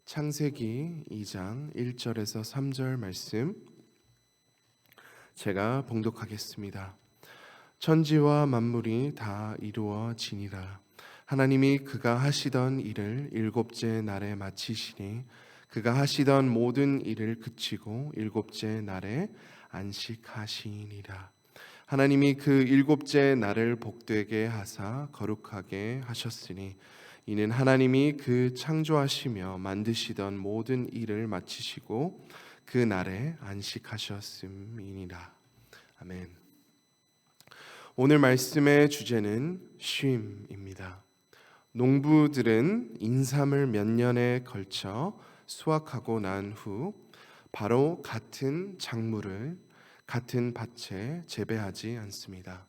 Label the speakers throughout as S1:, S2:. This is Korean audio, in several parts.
S1: 창세기 2장 1절에서 3절 말씀 제가 봉독하겠습니다. 천지와 만물이 다 이루어지니라. 하나님이 그가 하시던 일을 일곱째 날에 마치시니 그가 하시던 모든 일을 그치고 일곱째 날에 안식하시니라. 하나님이 그 일곱째 날을 복되게 하사 거룩하게 하셨으니 이는 하나님이 그 창조하시며 만드시던 모든 일을 마치시고 그 날에 안식하셨음이니라. 아멘. 오늘 말씀의 주제는 쉼입니다. 농부들은 인삼을 몇 년에 걸쳐 수확하고 난 후 바로 같은 작물을 같은 밭에 재배하지 않습니다.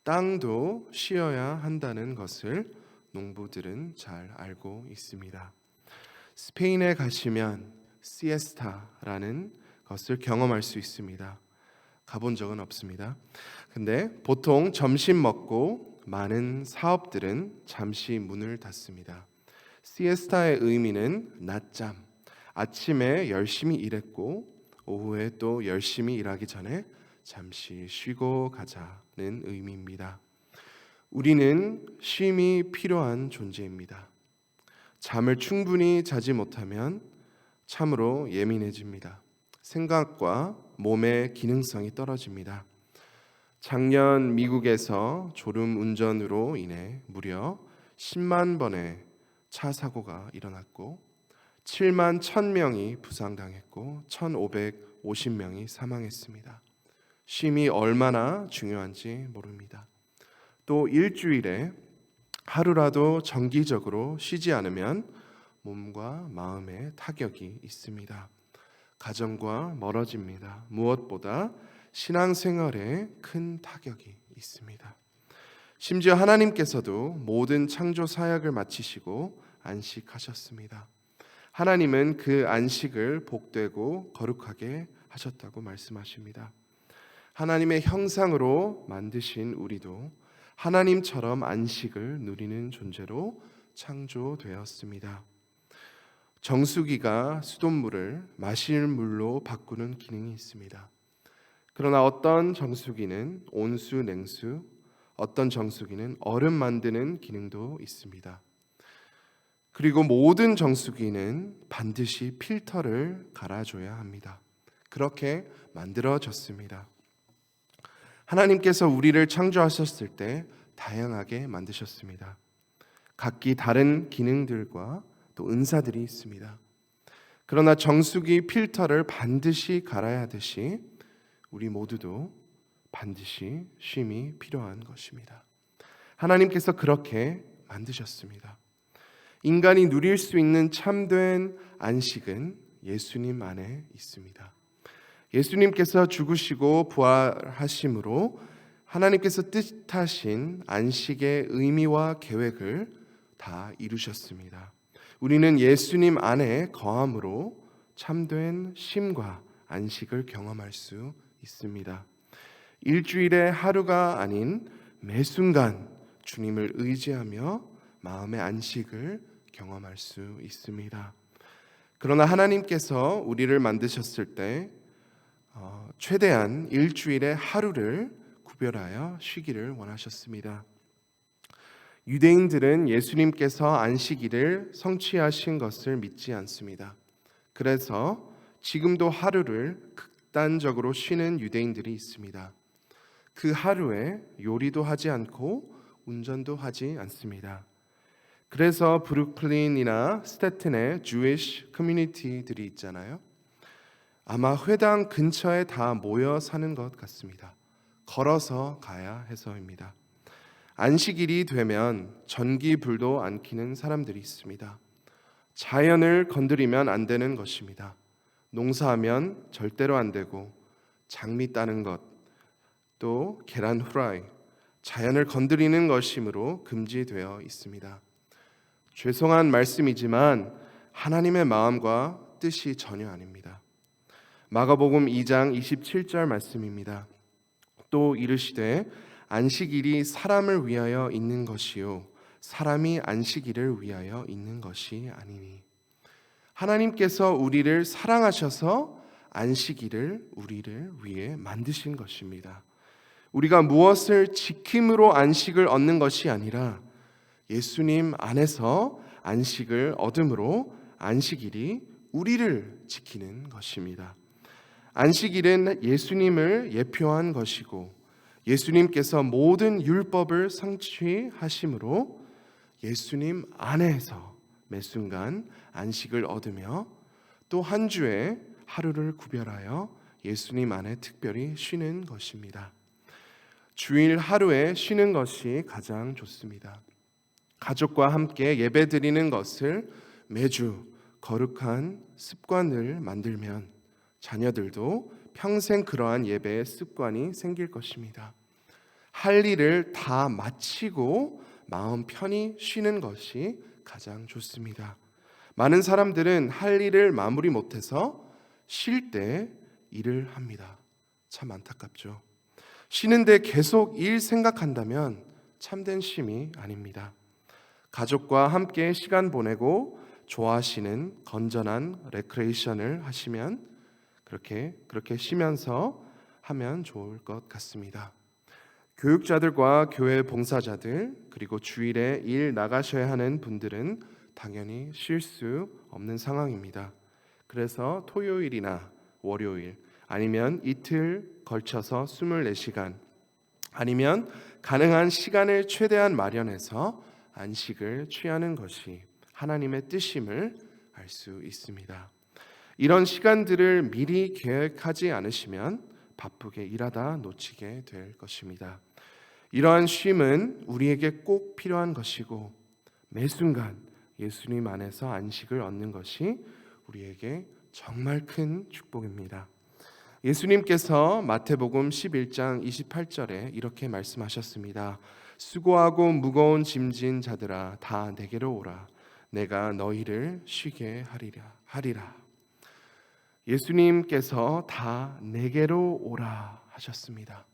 S1: 땅도 쉬어야 한다는 것을 농부들은 잘 알고 있습니다. 스페인에 가시면 시에스타라는 것을 경험할 수 있습니다. 가본 적은 없습니다. 근데 보통 점심 먹고 많은 사업들은 잠시 문을 닫습니다. 시에스타의 의미는 낮잠. 아침에 열심히 일했고 오후에 또 열심히 일하기 전에 잠시 쉬고 가자는 의미입니다. 우리는 쉼이 필요한 존재입니다. 잠을 충분히 자지 못하면 참으로 예민해집니다. 생각과 몸의 기능성이 떨어집니다. 작년 미국에서 졸음 운전으로 인해 무려 10만 번의 차 사고가 일어났고 7만 1,000명이 부상당했고 1,550명이 사망했습니다. 쉼이 얼마나 중요한지 모릅니다. 또 일주일에 하루라도 정기적으로 쉬지 않으면 몸과 마음에 타격이 있습니다. 가정과 멀어집니다. 무엇보다 신앙생활에 큰 타격이 있습니다. 심지어 하나님께서도 모든 창조 사역을 마치시고 안식하셨습니다. 하나님은 그 안식을 복되고 거룩하게 하셨다고 말씀하십니다. 하나님의 형상으로 만드신 우리도 하나님처럼 안식을 누리는 존재로 창조되었습니다. 정수기가 수돗물을 마실 물로 바꾸는 기능이 있습니다. 그러나 어떤 정수기는 온수, 냉수, 어떤 정수기는 얼음 만드는 기능도 있습니다. 그리고 모든 정수기는 반드시 필터를 갈아줘야 합니다. 그렇게 만들어졌습니다. 하나님께서 우리를 창조하셨을 때 다양하게 만드셨습니다. 각기 다른 기능들과 또 은사들이 있습니다. 그러나 정수기 필터를 반드시 갈아야 하듯이 우리 모두도 반드시 쉼이 필요한 것입니다. 하나님께서 그렇게 만드셨습니다. 인간이 누릴 수 있는 참된 안식은 예수님 안에 있습니다. 예수님께서 죽으시고 부활하심으로 하나님께서 뜻하신 안식의 의미와 계획을 다 이루셨습니다. 우리는 예수님 안에 거함으로 참된 쉼과 안식을 경험할 수 있습니다. 일주일의 하루가 아닌 매 순간 주님을 의지하며 마음의 안식을 경험할 수 있습니다. 그러나 하나님께서 우리를 만드셨을 때 최대한 일주일의 하루를 구별하여 쉬기를 원하셨습니다. 유대인들은 예수님께서 안식일을 성취하신 것을 믿지 않습니다. 그래서 지금도 하루를 극단적으로 쉬는 유대인들이 있습니다. 그 하루에 요리도 하지 않고 운전도 하지 않습니다. 그래서 브루클린이나 스태튼의 주위시 커뮤니티들이 있잖아요. 아마 회당 근처에 다 모여 사는 것 같습니다. 걸어서 가야 해서입니다. 안식일이 되면 전기불도 안 켜는 사람들이 있습니다. 자연을 건드리면 안 되는 것입니다. 농사하면 절대로 안 되고 장미 따는 것, 또 계란 후라이, 자연을 건드리는 것이므로 금지되어 있습니다. 죄송한 말씀이지만 하나님의 마음과 뜻이 전혀 아닙니다. 마가복음 2장 27절 말씀입니다. 또 이르시되 안식일이 사람을 위하여 있는 것이요 사람이 안식일을 위하여 있는 것이 아니니. 하나님께서 우리를 사랑하셔서 안식일을 우리를 위해 만드신 것입니다. 우리가 무엇을 지킴으로 안식을 얻는 것이 아니라 예수님 안에서 안식을 얻음으로 안식일이 우리를 지키는 것입니다. 안식일은 예수님을 예표한 것이고 예수님께서 모든 율법을 성취하심으로 예수님 안에서 매 순간 안식을 얻으며 또 한 주에 하루를 구별하여 예수님 안에 특별히 쉬는 것입니다. 주일 하루에 쉬는 것이 가장 좋습니다. 가족과 함께 예배드리는 것을 매주 거룩한 습관을 만들면 자녀들도 평생 그러한 예배의 습관이 생길 것입니다. 할 일을 다 마치고 마음 편히 쉬는 것이 가장 좋습니다. 많은 사람들은 할 일을 마무리 못해서 쉴 때 일을 합니다. 참 안타깝죠. 쉬는데 계속 일 생각한다면 참된 쉼이 아닙니다. 가족과 함께 시간 보내고 좋아하시는 건전한 레크레이션을 하시면 그렇게 쉬면서 하면 좋을 것 같습니다. 교육자들과 교회 봉사자들 그리고 주일에 일 나가셔야 하는 분들은 당연히 쉴 수 없는 상황입니다. 그래서 토요일이나 월요일 아니면 이틀 걸쳐서 24시간 아니면 가능한 시간을 최대한 마련해서 안식을 취하는 것이 하나님의 뜻임을 알 수 있습니다. 이런 시간들을 미리 계획하지 않으시면 바쁘게 일하다 놓치게 될 것입니다. 이러한 쉼은 우리에게 꼭 필요한 것이고 매 순간 예수님 안에서 안식을 얻는 것이 우리에게 정말 큰 축복입니다. 예수님께서 마태복음 11장 28절에 이렇게 말씀하셨습니다. 수고하고 무거운 짐진 자들아 다 내게로 오라. 내가 너희를 쉬게 하리라. 예수님께서 다 내게로 오라 하셨습니다.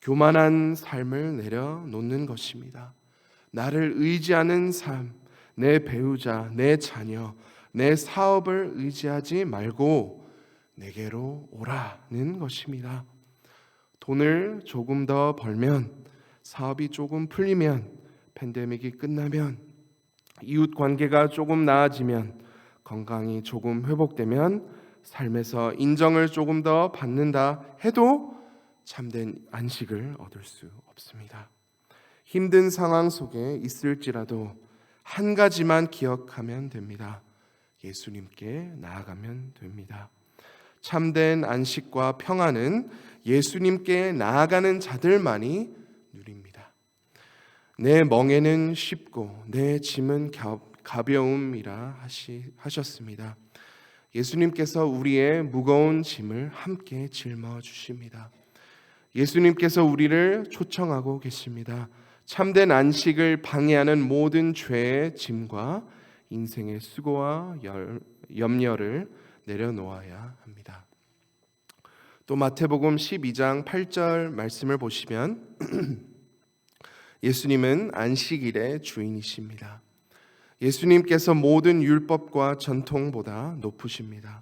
S1: 교만한 삶을 내려놓는 것입니다. 나를 의지하는 삶, 내 배우자, 내 자녀, 내 사업을 의지하지 말고 내게로 오라는 것입니다. 돈을 조금 더 벌면, 사업이 조금 풀리면, 팬데믹이 끝나면, 이웃 관계가 조금 나아지면, 건강이 조금 회복되면, 삶에서 인정을 조금 더 받는다 해도 참된 안식을 얻을 수 없습니다. 힘든 상황 속에 있을지라도 한 가지만 기억하면 됩니다. 예수님께 나아가면 됩니다. 참된 안식과 평안은 예수님께 나아가는 자들만이 누립니다. 내 멍에는 쉽고 내 짐은 가벼움이라 하셨습니다. 예수님께서 우리의 무거운 짐을 함께 짊어 주십니다. 예수님께서 우리를 초청하고 계십니다. 참된 안식을 방해하는 모든 죄의 짐과 인생의 수고와 염려를 내려놓아야 합니다. 또 마태복음 12장 8절 말씀을 보시면 예수님은 안식일의 주인이십니다. 예수님께서 모든 율법과 전통보다 높으십니다.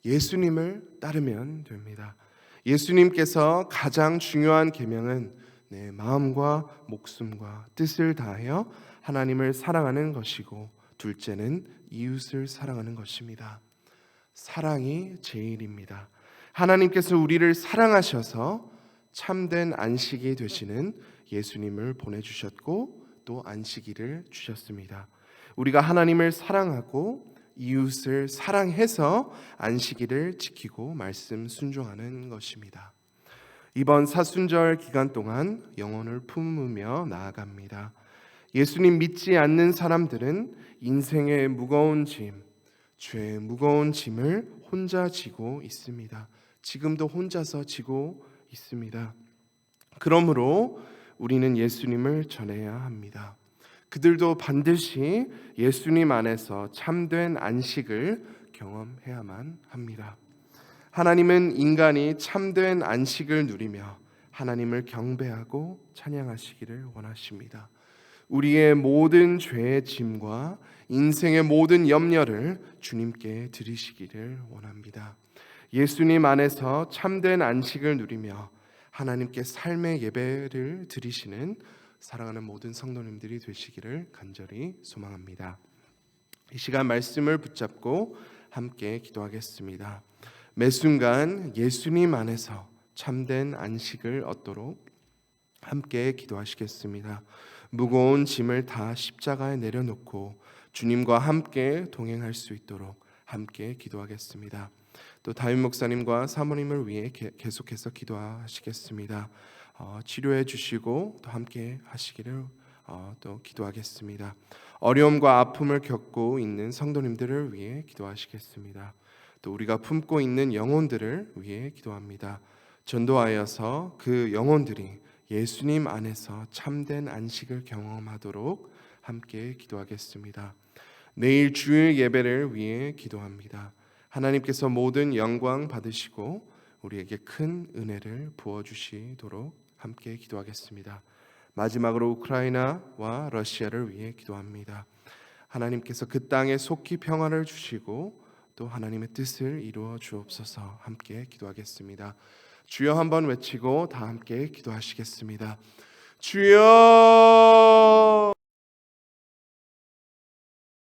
S1: 예수님을 따르면 됩니다. 예수님께서 가장 중요한 계명은 내 마음과 목숨과 뜻을 다하여 하나님을 사랑하는 것이고 둘째는 이웃을 사랑하는 것입니다. 사랑이 제일입니다. 하나님께서 우리를 사랑하셔서 참된 안식이 되시는 예수님을 보내주셨고 또 안식일을 주셨습니다. 우리가 하나님을 사랑하고 이웃을 사랑해서 안식일을 지키고 말씀 순종하는 것입니다. 이번 사순절 기간 동안 영혼을 품으며 나아갑니다. 예수님 믿지 않는 사람들은 인생의 무거운 짐, 죄의 무거운 짐을 혼자 지고 있습니다. 지금도 혼자서 지고 있습니다. 그러므로 우리는 예수님을 전해야 합니다. 그들도 반드시 예수님 안에서 참된 안식을 경험해야만 합니다. 하나님은 인간이 참된 안식을 누리며 하나님을 경배하고 찬양하시기를 원하십니다. 우리의 모든 죄의 짐과 인생의 모든 염려를 주님께 드리시기를 원합니다. 예수님 안에서 참된 안식을 누리며 하나님께 삶의 예배를 드리시는 사랑하는 모든 성도님들이 되시기를 간절히 소망합니다. 이 시간 말씀을 붙잡고 함께 기도하겠습니다. 매 순간 예수님 안에서 참된 안식을 얻도록 함께 기도하시겠습니다. 무거운 짐을 다 십자가에 내려놓고 주님과 함께 동행할 수 있도록 함께 기도하겠습니다. 또 다윗 목사님과 사모님을 위해 계속해서 기도하시겠습니다. 치료해 주시고 또 함께 하시기를 또 기도하겠습니다. 어려움과 아픔을 겪고 있는 성도님들을 위해 기도하시겠습니다. 또 우리가 품고 있는 영혼들을 위해 기도합니다. 전도하여서 그 영혼들이 예수님 안에서 참된 안식을 경험하도록 함께 기도하겠습니다. 내일 주일 예배를 위해 기도합니다. 하나님께서 모든 영광 받으시고 우리에게 큰 은혜를 부어주시도록 함께 기도하겠습니다. 마지막으로 우크라이나와 러시아를 위해 기도합니다. 하나님께서 그 땅에 속히 평화를 주시고 또 하나님의 뜻을 이루어 주옵소서. 함께 기도하겠습니다. 주여 한번 외치고 다 함께 기도하시겠습니다. 주여